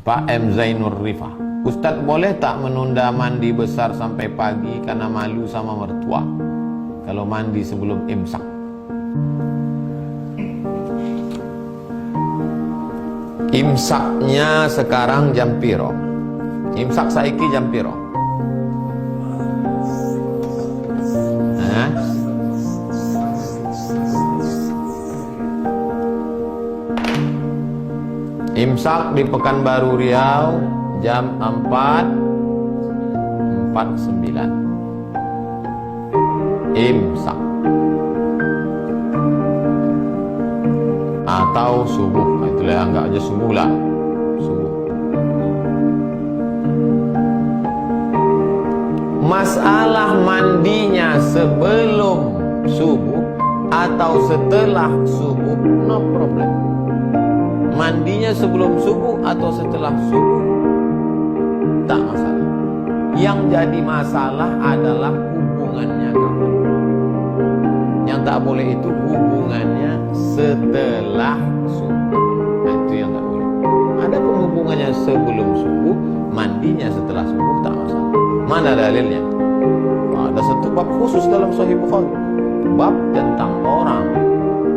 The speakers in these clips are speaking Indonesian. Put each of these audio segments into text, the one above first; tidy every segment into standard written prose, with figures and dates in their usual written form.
Pak M. Zainur Rifah, Ustadz boleh tak menunda mandi besar sampai pagi karena malu sama mertua kalau mandi sebelum imsak? Imsaknya sekarang jam piro? Imsak saiki jam piro? Imsak di Pekanbaru Riau jam 4.49. Imsak atau subuh, itulah anggap aja subuh lah, subuh. Masalah mandinya sebelum subuh atau setelah subuh, no problem. Mandinya sebelum subuh atau setelah subuh, tak masalah. Yang jadi masalah adalah hubungannya kapan. Yang tak boleh itu hubungannya setelah subuh. Nah, itu yang tak boleh. Ada hubungannya sebelum subuh, mandinya setelah subuh tak masalah. Mana dalilnya? Ada satu bab khusus dalam Sahih Bukhari, bab tentang orang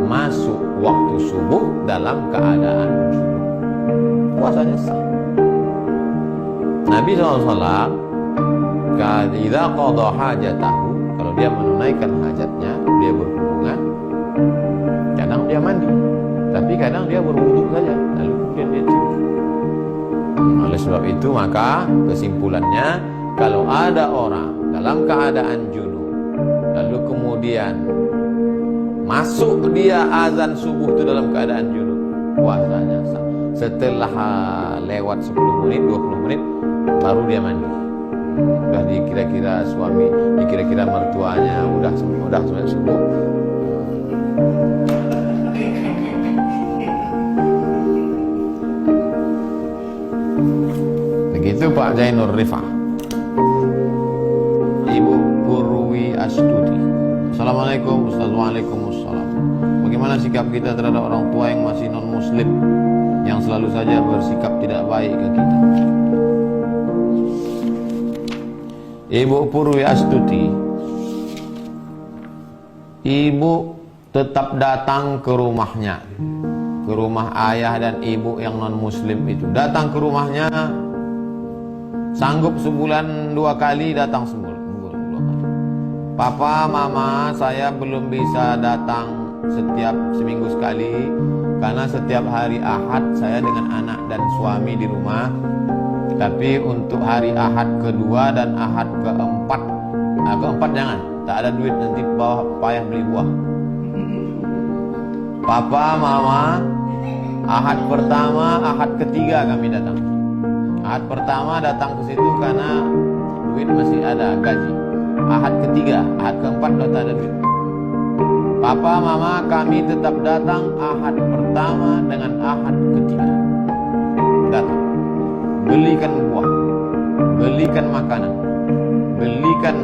masuk waktu subuh dalam keadaan puasanya sah. Nabi SAW idza qada hajatahu, kalau dia menunaikan hajatnya, dia berhubungan, kadang dia mandi, tapi kadang dia berwudu saja, lalu kemudian dia tidur. Oleh sebab itu maka kesimpulannya, kalau ada orang dalam keadaan junub lalu kemudian masuk dia azan subuh itu dalam keadaan junub, puasanya sah. Setelah lewat 10 menit, 20 menit baru dia mandi. Udah dikira-kira suami, dikira-kira mertuanya udah subuh. Begitu Pak Zainur Rifah. Ibu Purwi Astuti. Assalamualaikum Ustaz. Waalaikumsalam. Bagaimana sikap kita terhadap orang tua yang masih non-muslim, yang selalu saja bersikap tidak baik ke kita? Ibu Purwi Astuti, ibu tetap datang ke rumahnya, ke rumah ayah dan ibu yang non-muslim itu. Datang ke rumahnya, sanggup sebulan 2 kali datang sebulan. Papa, mama, saya belum bisa datang setiap seminggu sekali karena setiap hari Ahad saya dengan anak dan suami di rumah. Tapi untuk hari Ahad kedua dan Ahad keempat, keempat jangan, tak ada duit, nanti payah beli buah. Papa, mama, Ahad pertama, Ahad ketiga kami datang. Ahad pertama datang ke situ karena duit masih ada, gaji. Ahad ketiga, Ahad keempat sudah tak ada duit. Papa, mama, kami tetap datang Ahad pertama dengan Ahad ketiga. Datang, belikan buah, belikan makanan, belikan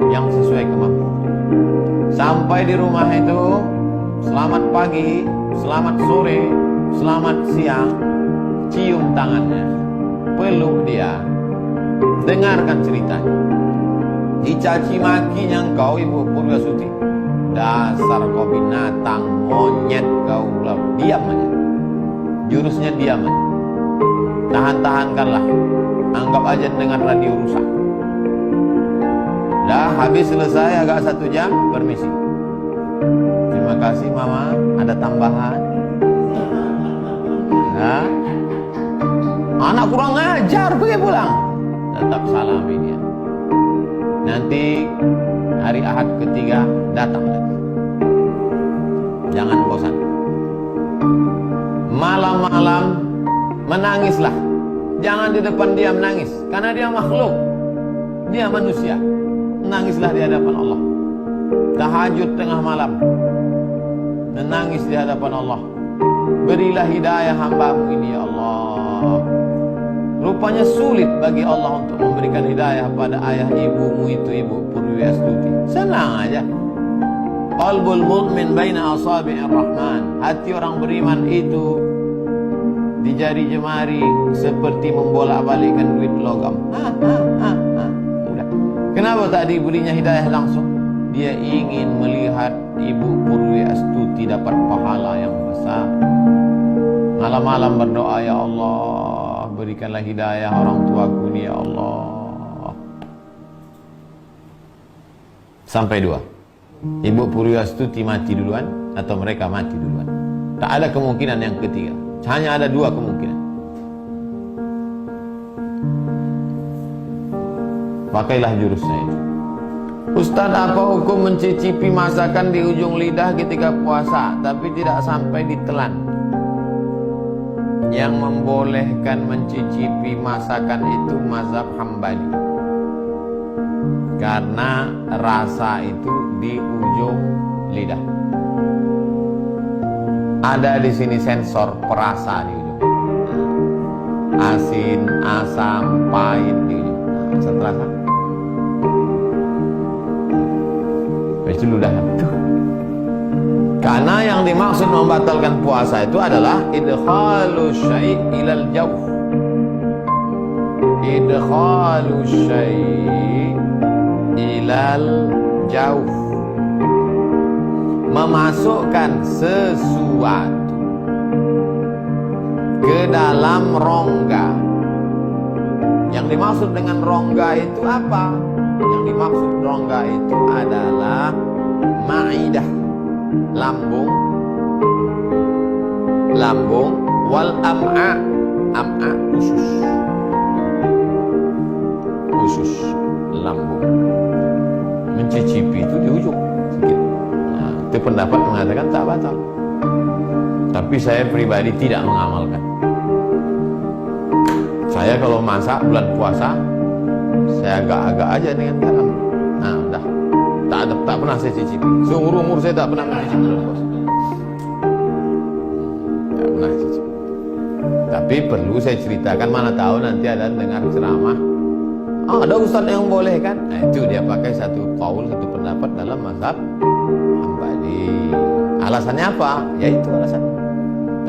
yang sesuai kemampuan. Sampai di rumah itu, selamat pagi, selamat sore, selamat siang, cium tangannya, peluk dia, dengarkan ceritanya. Dicaci makinya engkau Ibu Purwasuti, dasar kau binatang, monyet kau, diam aja, jurusnya diam aja, tahan-tahankanlah, anggap aja dengan radio rusak. Dah habis selesai agak 1 jam, permisi, terima kasih mama, ada tambahan. Nah, anak kurang ngajar, pergi pulang, tetap salami dia. Nanti hari Ahad ketiga datang lagi. Jangan bosan. Malam-malam menangislah. Jangan di depan dia menangis, karena dia makhluk, dia manusia. Menangislah di hadapan Allah. Tahajud tengah malam, menangis di hadapan Allah. Berilah hidayah hambamu ini ya Allah. Rupanya sulit bagi Allah untuk memberikan hidayah pada ayah ibumu itu, Ibu Purwi Astuti. Senang aja. Qalbul mu'min baina asabi'ir rahman. Hati orang beriman itu di jari jemari seperti membolak-balikkan duit logam. Udah. Kenapa tak diberinya hidayah langsung? Dia ingin melihat Ibu Purwi Astuti dapat pahala yang besar. Malam-malam berdoa, ya Allah, berikanlah hidayah orang tuaku ni, ya Allah. Sampai dua. Ibu Purwi Astuti mati duluan atau mereka mati duluan. Tak ada kemungkinan yang ketiga. Hanya ada dua kemungkinan. Pakailah jurusnya itu. Ustaz, apa hukum mencicipi masakan di ujung lidah ketika puasa tapi tidak sampai ditelan? Yang membolehkan mencicipi masakan itu mazhab Hambali, karena rasa itu di ujung lidah. Ada di sini sensor perasa di ujung. Asin, asam, pahit di ujung. Rasa terasa. Itu ludah. Karena yang dimaksud membatalkan puasa itu adalah idkhalu syai' ilal jawf. Idkhalu syai' ilal jawf, memasukkan sesuatu ke dalam rongga. Yang dimaksud dengan rongga itu apa? Yang dimaksud rongga itu adalah ma'idah, lambung, wal am'a, usus lambung. Mencicipi itu di ujung sedikit. Nah, itu pendapat mengatakan tak batal. Tapi saya pribadi tidak mengamalkan. Saya kalau masak bulan puasa, saya agak-agak aja dengan garam. Nah, dah. Tak pernah saya cicipi. Seumur umur saya tak pernah mencicipi bulan puasa. Tak pernah cicipi. Tapi perlu saya ceritakan, mana tahu nanti ada dengar ceramah. Ada ustaz yang boleh kan? Nah, itu dia pakai satu qaul, satu pendapat dalam mazhab Hambali. Alasannya apa? Ya itu alasannya.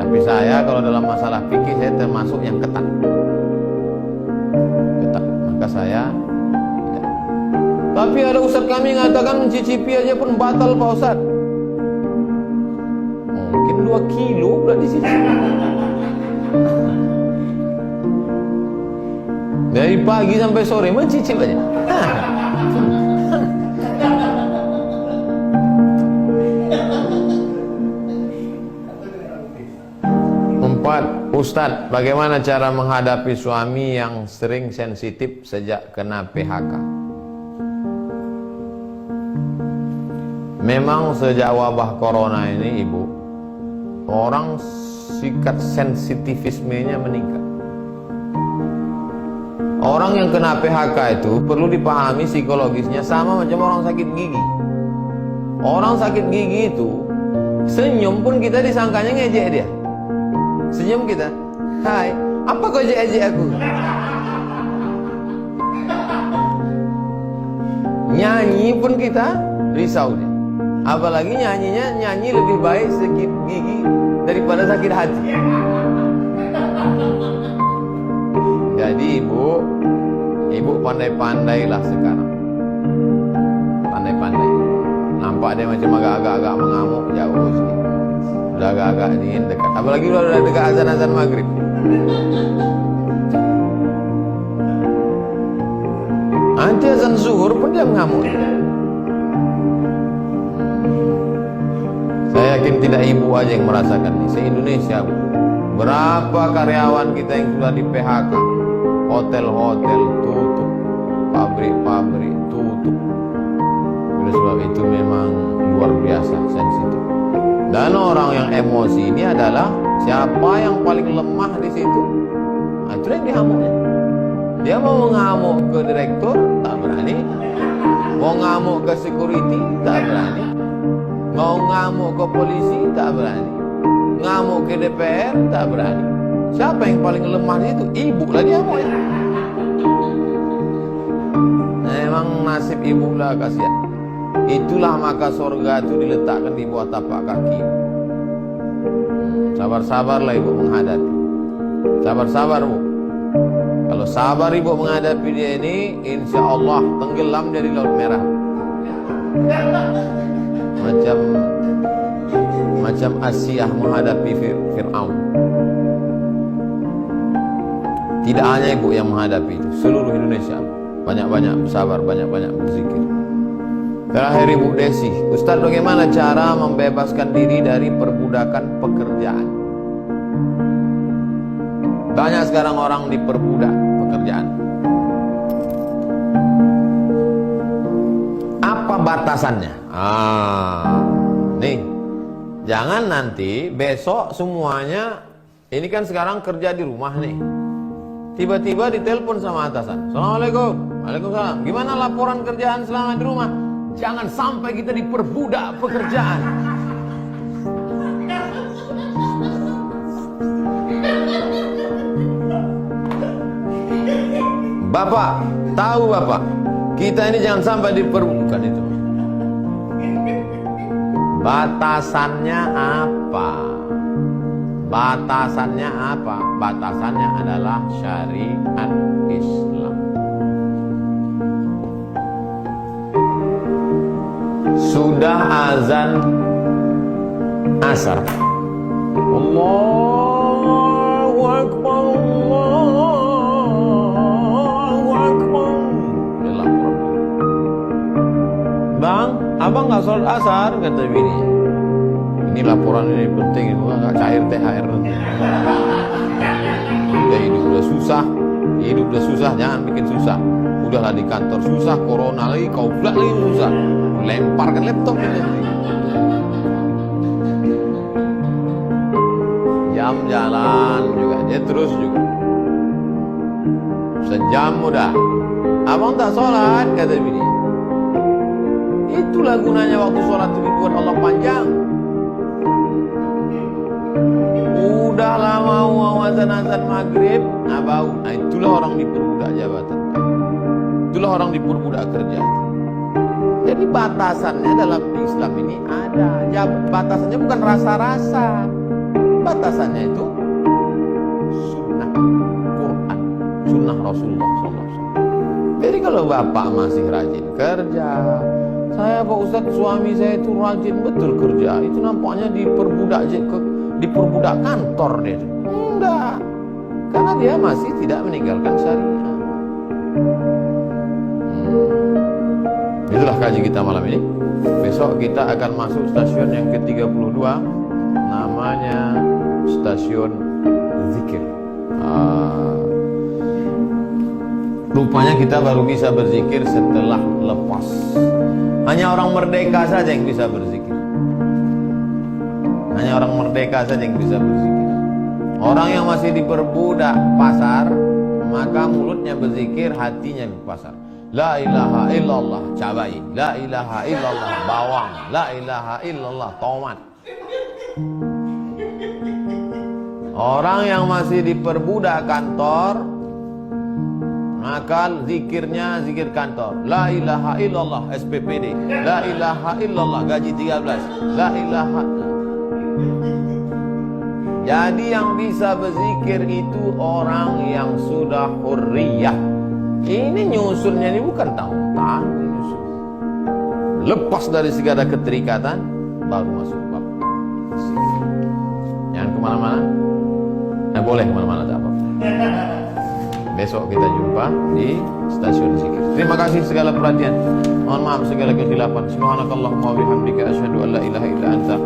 Tapi saya kalau dalam masalah fikih saya termasuk yang ketat. Maka saya tidak. Tapi ada ustaz kami mengatakan mencicipi aja pun batal, Pak Ustaz. Mungkin 2 kilo pula di sini. Dari pagi sampai sore mencicip aja. Ustadz, bagaimana cara menghadapi suami yang sering sensitif sejak kena PHK? Memang sejak wabah corona ini, Ibu, orang sikap sensitivismenya meningkat. Orang yang kena PHK itu perlu dipahami psikologisnya sama macam orang sakit gigi. Orang sakit gigi itu senyum pun kita disangkanya ngejek dia. Senyum kita, hai, apa kau ejek-ejek aku? Nyanyi pun kita risau dia. Apalagi nyanyi lebih baik sakit gigi daripada sakit hati. Jadi ibu pandai-pandailah sekarang. Pandai-pandai. Nampak dia macam agak-agak mengamuk, jauh sikit. Udah agak-agak dingin dekat. Apalagi udah dekat azan-azan maghrib. Nanti azan zuhur pun dia mengamuk. Saya yakin tidak ibu aja yang merasakan ini. Se-Indonesia, berapa karyawan kita yang sudah di PHK? Hotel-hotel tutup, pabrik-pabrik tutup. Oleh sebab itu memang luar biasa sensitif. Dan orang yang emosi ini adalah siapa yang paling lemah di situ? Nah, itu yang dihamuknya. Dia mau mengamuk ke direktur, tak berani. Mau ngamuk ke security, tak berani. Mau ngamuk ke polisi, tak berani. Ngamuk ke DPR, tak berani. Siapa yang paling lemah di situ? Ibu lah dia mau ya. Memang nasib ibu lah, kasihan. Itulah maka surga itu diletakkan di bawah tapak kaki. Sabar-sabarlah ibu menghadapi. Sabar-sabar Bu. Kalau sabar Ibu menghadapi dia ini, insya Allah tenggelam dari Laut Merah. Macam Asiyah menghadapi Fir'aun. Tidak hanya Ibu yang menghadapi itu, seluruh Indonesia. Banyak-banyak bersabar, banyak-banyak berzikir. Terakhir Ibu Desi, Ustaz, bagaimana cara membebaskan diri dari perbudakan pekerjaan? Banyak sekarang orang diperbudak pekerjaan. Apa batasannya? Nih, jangan nanti besok semuanya, ini kan sekarang kerja di rumah nih, tiba-tiba ditelepon sama atasan, Assalamualaikum. Waalaikumsalam. Gimana laporan kerjaan selama di rumah? Jangan sampai kita diperbudak pekerjaan. Bapak, tahu Bapak, kita ini jangan sampai diperbudak itu. Batasannya apa? Batasannya apa? Batasannya adalah syariat Islam. Sudah azan asar, Allahu Akbar, Allahu Akbar. Bang, abang nggak sholat asar, kata bini. Ini laporan ini penting, ini nggak cair THR nanti. Udah hidup udah susah, jangan bikin susah. Udahlah di kantor susah, corona lagi, kau pula lagi susah. Lemparkan laptop ini. Jam jalan juga, dia terus juga. Sejam udah. Abang tak sholat, kata bini. Itulah gunanya waktu sholat itu dibuat Allah panjang. Udahlah mau azan-azan maghrib, bau. Nah, itulah orang diperbudak jabatan. Itulah orang diperbudak kerja. Jadi batasannya dalam Islam ini ada. Ya, batasannya bukan rasa-rasa. Batasannya itu sunnah Quran, sunnah Rasulullah SAW. Jadi kalau bapak masih rajin kerja, saya Pak Ustadz, suami saya itu rajin betul kerja, itu nampaknya diperbudak kantor dia. Enggak, karena dia masih tidak meninggalkan syariat. Itulah kaji kita malam ini. Besok kita akan masuk stasiun yang ke-32, namanya stasiun zikir. Rupanya kita baru bisa berzikir setelah lepas. Hanya orang merdeka saja yang bisa berzikir. Hanya orang merdeka saja yang bisa berzikir. Orang yang masih diperbudak pasar, maka mulutnya berzikir, hatinya di pasar. La ilaha illallah cabai, la ilaha illallah bawang, la ilaha illallah tomat. Orang yang masih diperbudak kantor, maka zikirnya zikir kantor. La ilaha illallah SPPD, la ilaha illallah gaji 13, la ilaha. Jadi yang bisa berzikir itu orang yang sudah hurriyah. Ini nyusunnya ini bukan tahun-tahun, nyusun. Lepas dari segala keterikatan, baru masuk bab zikir. Jangan kemana-mana. Boleh kemana-mana, tak apa. Besok kita jumpa di stasiun zikir. Terima kasih segala perhatian. Mohon maaf segala kekhilafan. Subhanakallahumma wa bihamdika asyhadu an la ilaha illa anta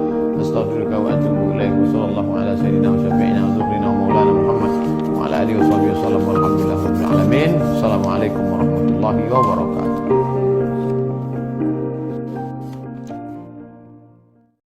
astaghfiruka wa atubu ilaik. Sallallahu ala sayyidina wa syafi'ina wa dzurrina wa maulana Muhammad wa ala alihi wa sahbihi wasallam walhamdulillahi rabbil alamin. Assalamualaikum warahmatullahi wabarakatuh.